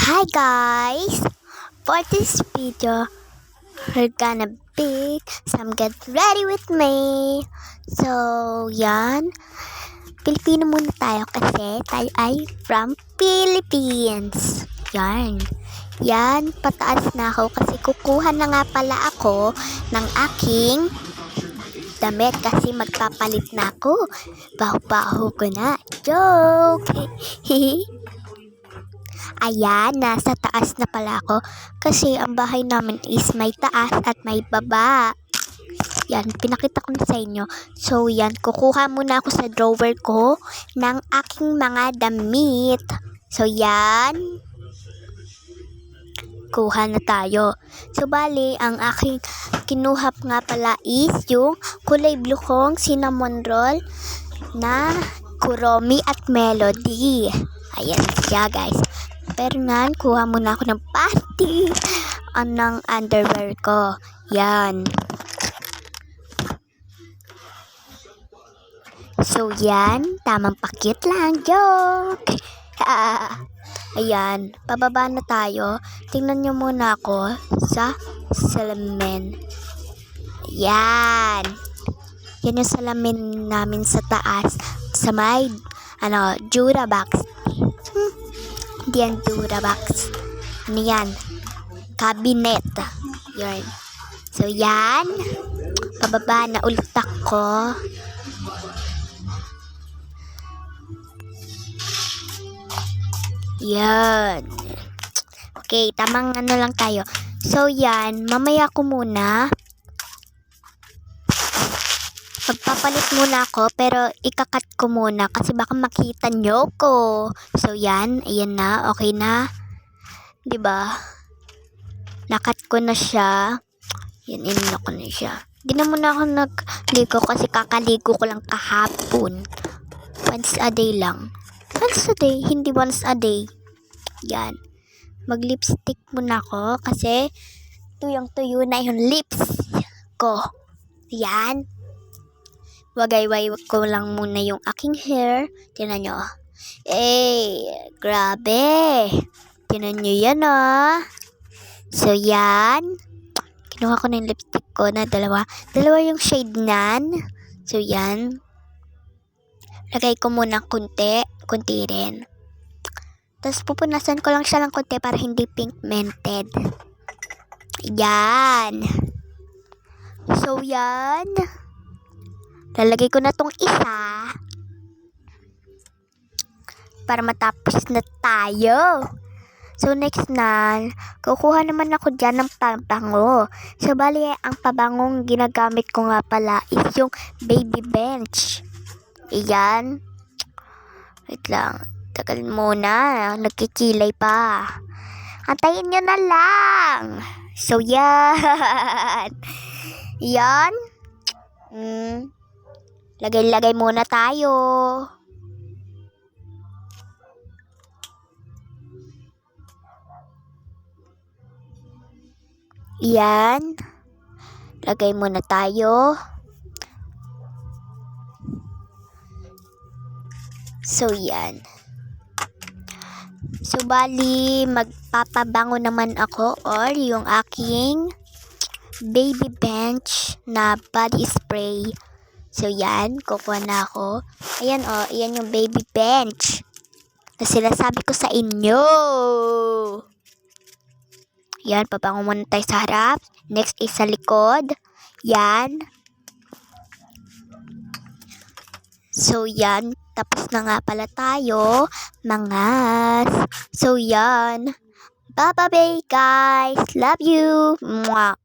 Hi guys! For this video, we're gonna be some get ready with me. So, yan. Pilipino muna tayo kasi tayo ay from Philippines. Yan. Yan, pataas na ako kasi kukuha na nga pala ako ng aking damit kasi magpapalit na ako. Baho-baho ko na. Joke! Ayan, nasa taas na pala ako kasi ang bahay namin is may taas at may baba. Yan, pinakita ko na sa inyo. So, yan, kukuha muna ako sa drawer ko ng aking mga damit. So, yan. Kuha na tayo. So, bali, ang aking kinuha nga pala is yung kulay blue kong cinnamon roll na Kuromi at Melody. Ayan siya, guys. Pero nan, kuha muna ako ng panty ng underwear ko. Yan. So, yan. Tamang pakit lang. Joke! Ayan. Pababa na tayo. Tingnan nyo muna ako sa salamin. Yan. Yan yung salamin namin sa taas. Sa may, Durabox. Hindi yan Durabox. Ano yan? Cabinet. Yan. So, yan. Pababa na ulit ako. Yan. Okay, tamang lang tayo. So, yan. Mamaya ko muna. Magpapalit muna ako, pero ikakat ko muna kasi baka makita nyo ko. So, yan. Ayan na. Okay na. Diba? Nakat ko na siya. Yan, inuna ko na siya. Di na muna ako nagligo kasi kakaligo ko lang kahapon. Once a day lang. Once a day, hindi once a day. Yan. Mag-lipstick muna ako kasi tuyong-tuyo na yung lips ko. Yan. Wagay-way ko lang muna yung aking hair. Tingnan nyo. Grabe. Tingnan nyo yan, So, yan. Kinuha ko na yung lipstick ko na dalawa. Dalawa yung shade nan. So, yan. Lagay ko muna kunti. Kunti rin. Tapos, pupunasan ko lang siya ng kunti para hindi pigmented. Yan. So, yan. Lalagay ko na tong isa para matapos na tayo. So, next na, kukuha naman ako dyan ng pabango. So, bali, ang pabangong ginagamit ko nga pala is yung Baby Bench. Iyan. Wait lang. Tagal muna. Nagkikilay pa. Antayin nyo na lang. So, yan. Yan. Lagay-lagay muna tayo. Yan. Lagay muna tayo. So, yan. So, bali, magpapabango naman ako or yung aking Baby Bench na body spray. So, yan. Kukuha na ako. Ayan, ayan yung Baby Bench na sinasabi ko sa inyo. Yan, pabango muna tayo sa harap. Next is sa likod. Yan. So, yan. Tapos na nga pala tayo, mga. So, yan. Bye-bye, guys. Love you. Mwah.